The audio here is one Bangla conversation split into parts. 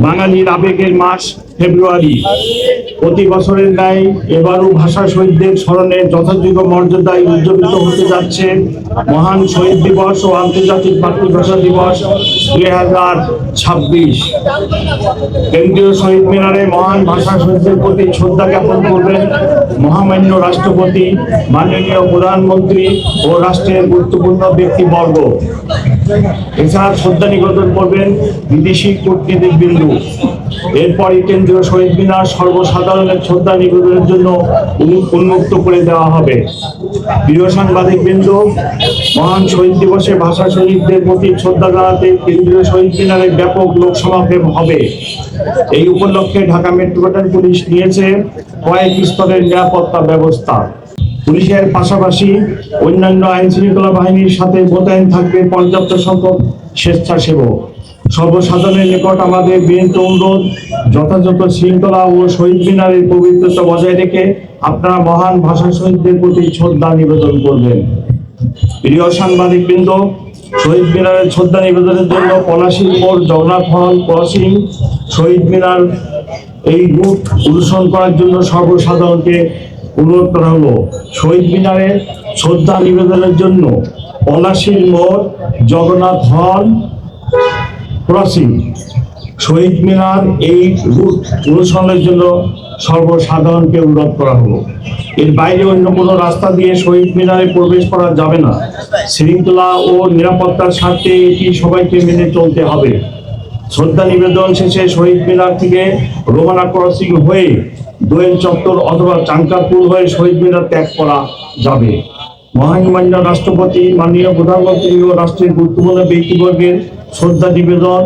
বাঙালির আবেগের মাস ফেব্রুয়ারি। প্রতি বছরের ন্যায় এবারও ভাষা শহীদদের স্মরণে যথাযোগ্য মর্যাদায় উদযাপিত হতে যাচ্ছে মহান শহীদ দিবস ও আন্তর্জাতিক মাতৃভাষা দিবস 2026। কেন্দ্রীয় শহীদ মিনারে মহান ভাষা শহীদদের প্রতি শ্রদ্ধা জ্ঞাপন করবেন মহামান্য রাষ্ট্রপতি, মাননীয় প্রধানমন্ত্রী ও রাষ্ট্রের গুরুত্বপূর্ণ ব্যক্তিবর্গ। এছাড়া শ্রদ্ধা নিবেদন করবেন বিদেশি কূটনীতিবৃন্দ। এরপরই কেন্দ্রীয় শহীদ মিনার সর্বসাধারণের শ্রদ্ধা নিবেদনের জন্য উন্মুক্ত করে দেওয়া হবে। প্রিয় সাংবাদিক বৃন্দ, মহান শহীদ দিবসে ভাষা শহীদদের প্রতি শ্রদ্ধা জানাতে কেন্দ্রীয় শহীদ মিনারে ব্যাপক লোক সমাগম হবে। এই উপলক্ষে ঢাকা মেট্রোপলিটন পুলিশ নিয়েছে কয়েক স্তরের নিরাপত্তা ব্যবস্থা। পুলিশের পাশাপাশি অন্যান্য আইন শৃঙ্খলা বাহিনীর সাথে মোতায়েন থাকবে পর্যাপ্ত সংখ্যক স্বেচ্ছাসেবক। সর্বসাধারণের নিকট আমাদের বিনীত অনুরোধ, যথাযথ শৃঙ্খলা ও শহীদ মিনারের পবিত্রতা বজায় রেখে আপনারা মহান ভাষা শহীদদের প্রতি শ্রদ্ধা নিবেদন করবেন। প্রিয় সাংবাদিক বৃন্দ, শহীদ মিনারের শ্রদ্ধা নিবেদনের জন্য পলাশীর মোড়, জগন্নাথ হল ক্রসিং, শহীদ মিনার এই রুট অনুসরণ করার জন্য সর্বসাধারণকে অনুরোধ করা হলো। শহীদ মিনারে শ্রদ্ধা নিবেদনের জন্য পলাশীর মোড়, জগন্নাথ হল ক্রসিং, শহীদ মিনার এই রুট অনুসরণের জন্য সর্বসাধারণকে অনুরোধ করা হলো। এর বাইরে অন্য কোনো রাস্তা দিয়ে শহীদ মিনারে প্রবেশ করা যাবে না। শৃঙ্খলা ও নিরাপত্তার স্বার্থে এটি সবাইকে মেনে চলতে হবে। শ্রদ্ধা নিবেদন শেষে শহীদ মিনার থেকে রোমানা ক্রসিং হয়ে দোয়েল চত্বর অথবা চাঙ্কাপুর হয়ে শহীদ মিনার ত্যাগ করা যাবে। মহামান্য রাষ্ট্রপতি, মাননীয় প্রধানমন্ত্রী ও রাষ্ট্রের গুরুত্বপূর্ণ ব্যক্তিবর্গের শ্রদ্ধা নিবেদন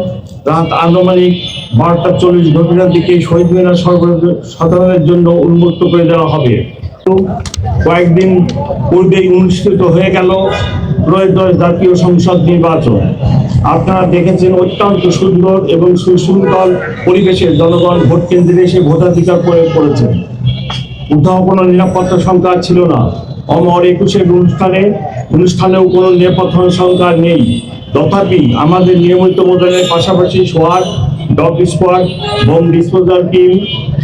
রাত আনুমানিক 12:40 দিকে শহীদ মিনার সর্বসাধারণের জন্য উন্মুক্ত করে দেওয়া হবে। কয়েকদিন পূর্বেই অনুষ্ঠিত হয়ে গেল ত্রয়োদশ জাতীয় সংসদ নির্বাচন। আপনারা দেখেছেন অত্যন্ত সুন্দর এবং সুশৃঙ্খল পরিবেশে জনগণ ভোট কেন্দ্রে এসে ভোটাধিকার প্রয়োগ করেছেন। কোথাও কোনো নিরাপত্তা সংখ্যা ছিল না। অমর 21-এর অনুষ্ঠানেও কোনো নিরাপত্তা সংখ্যা নেই। তথাপি আমাদের নিয়মিত মোতায়েনের পাশাপাশি সোয়াট, dog squad, bomb disposal team,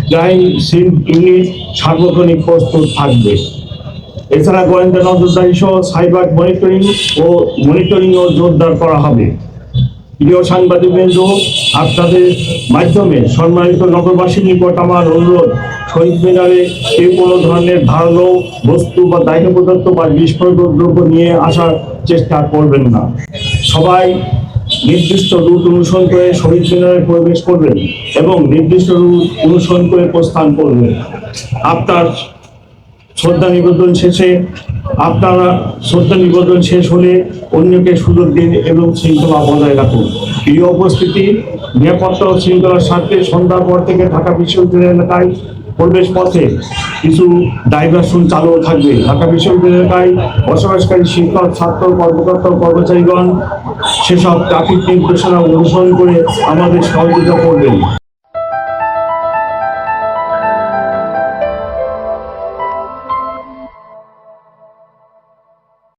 crime scene unit সার্বক্ষণিক প্রস্তুত থাকবে। এছাড়া গোয়েন্দা নজরদারি সহ সাইবার মনিটরিংও জোরদার করা হবে। প্রিয় সাংবাদিকবৃন্দ, আপনাদের মাধ্যমে সম্মানিত নগরবাসীর নিকট আমার অনুরোধ, শহীদ মিনারে কেউ কোনো ধরনের ধারালো বস্তু বা দাহ্য পদার্থ বা বিস্ফোরক দ্রব্য নিয়ে আসার চেষ্টা করবেন না। সবাই নির্দিষ্ট রুট অনুসরণ করে শহীদ মিনারে প্রবেশ করবেন এবং নির্দিষ্ট রুট অনুসরণ করে প্রস্থান করবেন। আপনার শ্রদ্ধা নিবেদন শেষ হলে অন্যকে সুযোগ দিন এবং শৃঙ্খলা বজায় রাখুন। প্রিয় উপস্থিতি, নিরাপত্তা ও শৃঙ্খলার স্বার্থে সন্ধ্যার পর থেকে ঢাকা বিশ্ববিদ্যালয় এলাকায় প্রবেশ পথে কিছু ডাইভারশন চালু থাকবে। ঢাকা বিশ্ববিদ্যালয় এলাকায় বসবাসকারী শিক্ষক, ছাত্র, কর্মকর্তা ও কর্মচারীগণ সেসব ট্রাফিক নির্দেশনা অনুসরণ করে আমাদের সহযোগিতা করবেন।